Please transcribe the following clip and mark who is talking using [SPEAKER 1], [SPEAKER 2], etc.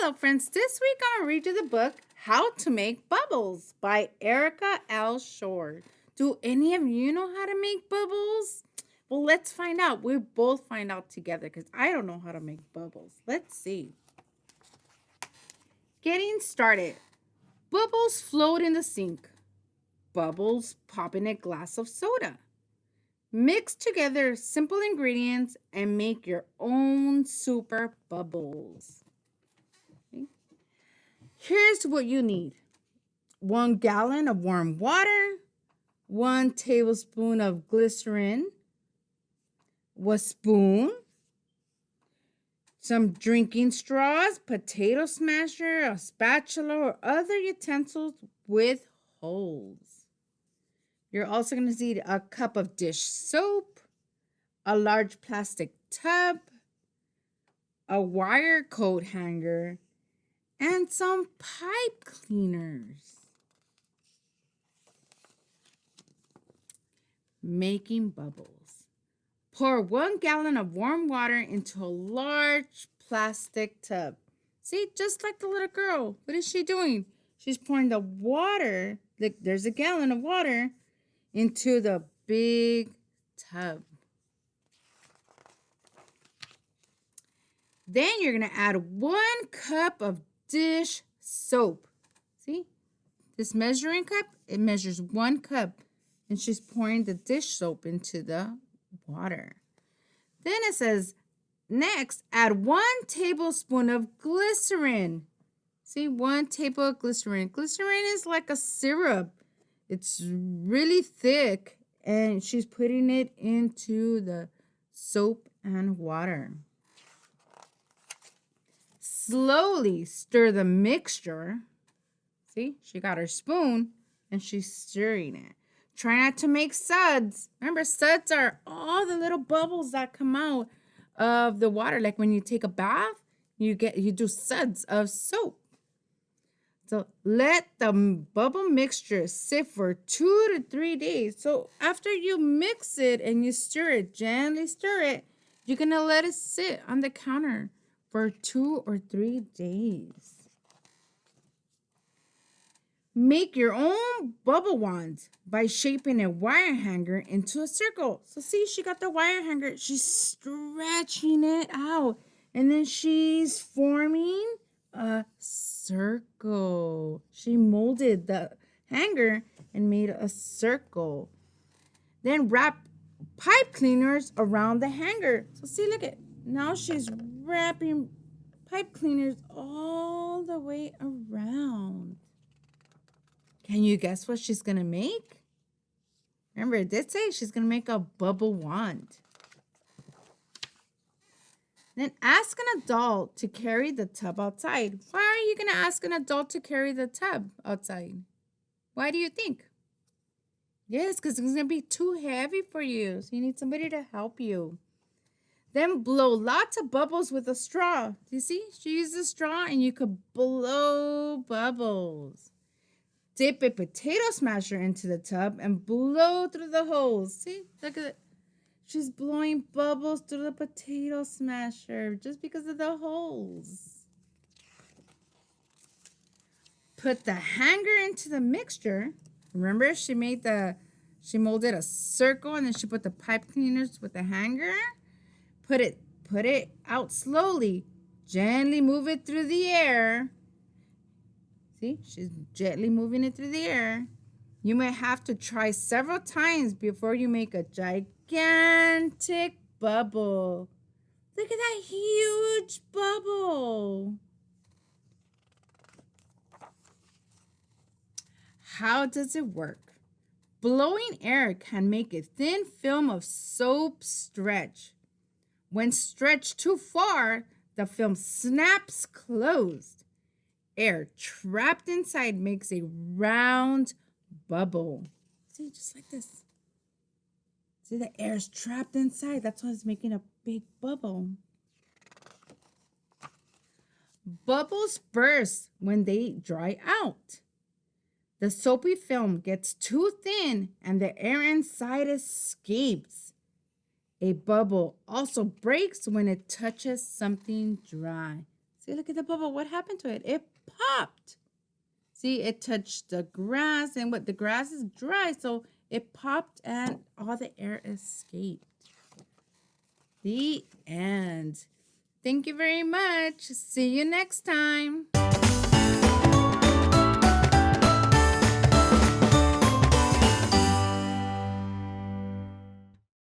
[SPEAKER 1] Hello, friends. This week I'm going to read you the book How to Make Bubbles by Erika Shore. Do any of you know how to make bubbles? Well, let's find out. We'll both find out together because I don't know how to make bubbles. Let's see. Getting started. Bubbles float in the sink. Bubbles pop in a glass of soda. Mix together simple ingredients and make your own super bubbles. Okay. Here's what you need. 1 gallon of warm water, 1 tablespoon of glycerin, a spoon, some drinking straws, potato smasher, a spatula, or other utensils with holes. You're also going to need a cup of dish soap, a large plastic tub, a wire coat hanger, and some pipe cleaners. Making bubbles. Pour 1 gallon of warm water into a large plastic tub. See, just like the little girl. What is she doing? She's pouring the water, there's a gallon of water, into the big tub. Then you're going to add 1 cup of dish soap. See? This measuring cup, it measures 1 cup. And she's pouring the dish soap into the water. Then it says, next, add 1 tablespoon of glycerin. See, 1 tablespoon of glycerin. Glycerin is like a syrup. It's really thick. And she's putting it into the soap and water. Slowly stir the mixture. See, she got her spoon and she's stirring it. Try not to make suds. Remember, suds are all the little bubbles that come out of the water. Like when you take a bath, you do suds of soap. So let the bubble mixture sit for 2 to 3 days. So after you mix it and you stir it, gently stir it, you're going to let it sit on the counter for 2 or 3 days. Make your own bubble wand by shaping a wire hanger into a circle. So see, she got the wire hanger. She's stretching it out. And then she's forming a circle. She molded the hanger and made a circle. Then wrap pipe cleaners around the hanger. So see, look at, now she's wrapping pipe cleaners all the way around. Can you guess what she's going to make? Remember, it did say she's going to make a bubble wand. Then ask an adult to carry the tub outside. Why are you going to ask an adult to carry the tub outside? Why do you think? Yes, because it's going to be too heavy for you. So you need somebody to help you. Then blow lots of bubbles with a straw. Do you see? She used a straw and you could blow bubbles. Dip a potato smasher into the tub and blow through the holes. See? Look at it. She's blowing bubbles through the potato smasher just because of the holes. Put the hanger into the mixture. Remember, she molded a circle and then she put the pipe cleaners with the hanger. Put it out slowly. Gently move it through the air. See, she's gently moving it through the air. You may have to try several times before you make a gigantic bubble. Look at that huge bubble. How does it work? Blowing air can make a thin film of soap stretch. When stretched too far, the film snaps closed. Air trapped inside makes a round bubble. See, just like this. See, the air's trapped inside. That's why it's making a big bubble. Bubbles burst when they dry out. The soapy film gets too thin and the air inside escapes. A bubble also breaks when it touches something dry. See, look at the bubble. What happened to it? It popped. See, it touched the grass, and what the grass is dry, so it popped and all the air escaped. The end. Thank you very much. See you next time.